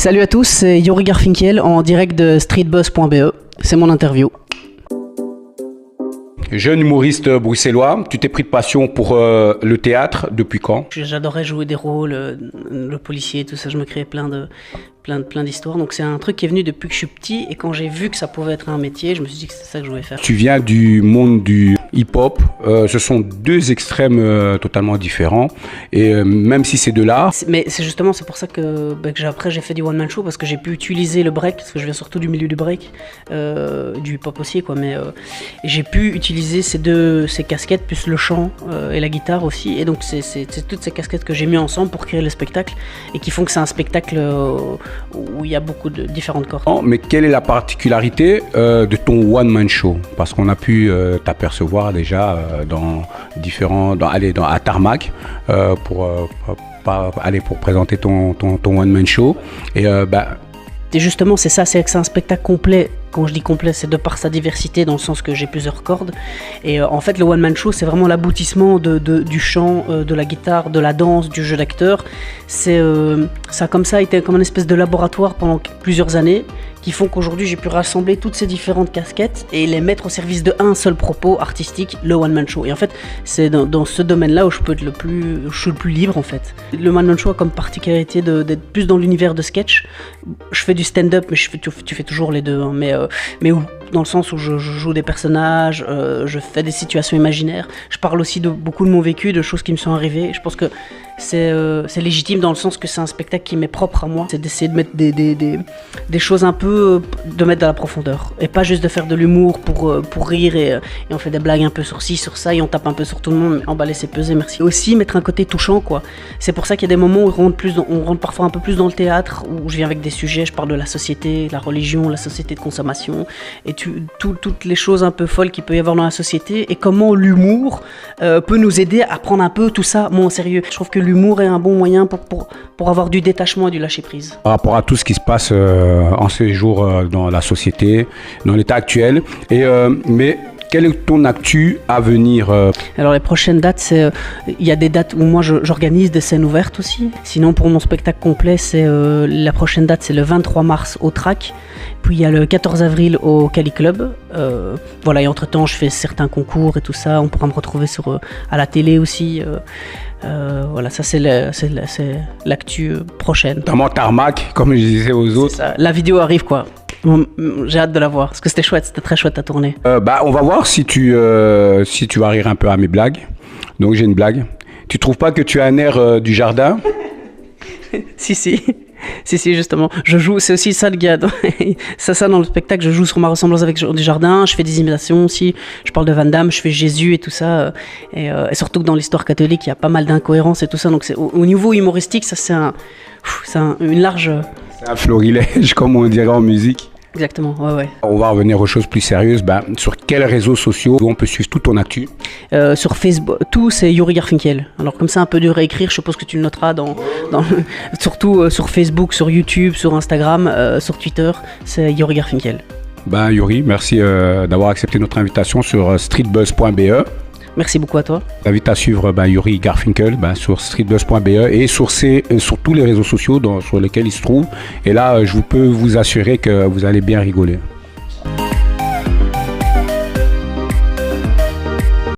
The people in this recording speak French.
Salut à tous, c'est Yuri Garfinkel en direct de streetbuzz.be. C'est mon interview. Jeune humoriste bruxellois, tu t'es pris de passion pour le théâtre depuis quand? J'adorais jouer des rôles, le policier, tout ça, je me créais plein d'histoires. Donc c'est un truc qui est venu depuis que je suis petit, et quand j'ai vu que ça pouvait être un métier, je me suis dit que c'est ça que je voulais faire. Tu viens du monde du hip-hop, ce sont deux extrêmes totalement différents, et même si c'est de l'art... Mais c'est justement, c'est pour ça que, après j'ai fait du one-man show, parce que j'ai pu utiliser le break, parce que je viens surtout du milieu du break, du hip-hop aussi, quoi, mais j'ai pu utiliser ces casquettes, plus le chant et la guitare aussi, et donc c'est toutes ces casquettes que j'ai mis ensemble pour créer le spectacle, et qui font que c'est un spectacle où il y a beaucoup de différentes cordes. Oh, mais quelle est la particularité de ton one-man show? Parce qu'on a pu t'apercevoir déjà à Tarmac pour présenter ton one-man show. Et justement, c'est ça, c'est que c'est un spectacle complet. Quand je dis complet, c'est de par sa diversité, dans le sens que j'ai plusieurs cordes. Et en fait, le one-man show, c'est vraiment l'aboutissement du chant, de la guitare, de la danse, du jeu d'acteur. Ça a comme ça été comme une espèce de laboratoire pendant plusieurs années, qui font qu'aujourd'hui, j'ai pu rassembler toutes ces différentes casquettes et les mettre au service d'un seul propos artistique, le one-man show. Et en fait, c'est dans ce domaine-là où je suis le plus libre, en fait. Le one-man show a comme particularité d'être plus dans l'univers de sketch. Je fais du stand-up, mais tu fais toujours les deux, hein, mais dans le sens où je joue des personnages, je fais des situations imaginaires. Je parle aussi de beaucoup de mon vécu, de choses qui me sont arrivées. Je pense que c'est légitime dans le sens que c'est un spectacle qui m'est propre à moi. C'est d'essayer de mettre des choses un peu, de mettre dans la profondeur. Et pas juste de faire de l'humour pour rire et on fait des blagues un peu sur ci, sur ça, et on tape un peu sur tout le monde, emballer, c'est peser, merci. Et aussi mettre un côté touchant, quoi. C'est pour ça qu'il y a des moments où on rentre parfois un peu plus dans le théâtre, où je viens avec des sujets, je parle de la société, la religion, la société de consommation, et toutes les choses un peu folles qu'il peut y avoir dans la société, et comment l'humour peut nous aider à prendre un peu tout ça moins au sérieux. Je trouve que l'humour est un bon moyen pour avoir du détachement et du lâcher-prise. Par rapport à tout ce qui se passe en ces jours dans la société, dans l'état actuel, mais quelle est ton actu à venir? Alors les prochaines dates, il y a des dates où moi j'organise des scènes ouvertes aussi. Sinon pour mon spectacle complet, la prochaine date c'est le 23 mars au TRAC. Puis il y a le 14 avril au Cali Club. Voilà, et entre-temps je fais certains concours et tout ça. On pourra me retrouver à la télé aussi. Voilà, ça c'est l'actu prochaine. Notamment Tarmac, comme je disais aux autres. Ça. La vidéo arrive, quoi. J'ai hâte de la voir, parce que c'était chouette, c'était très chouette à tourner. On va voir si tu vas rire un peu à mes blagues. Donc j'ai une blague. Tu trouves pas que tu as un air du jardin? Si, justement. Je joue, c'est aussi ça le gars. ça dans le spectacle, je joue sur ma ressemblance avec du jardin, je fais des imitations aussi, je parle de Van Damme, je fais Jésus et tout ça. Et surtout que dans l'histoire catholique, il y a pas mal d'incohérences et tout ça. Donc au niveau humoristique, ça c'est une large... C'est un florilège, comme on dirait en musique. Exactement, ouais. On va revenir aux choses plus sérieuses. Sur quels réseaux sociaux on peut suivre tout ton actu? Sur Facebook, tout c'est Yuri Garfinkel. Alors comme c'est un peu dur à écrire, je suppose que tu le noteras surtout sur Facebook, sur YouTube, sur Instagram, sur Twitter, c'est Yuri Garfinkel. Yuri, merci d'avoir accepté notre invitation sur streetbuzz.be. Merci beaucoup à toi. J'invite à suivre Yuri Garfinkel sur streetbuzz.be et sur tous les réseaux sociaux sur lesquels il se trouve. Et là, je peux vous assurer que vous allez bien rigoler.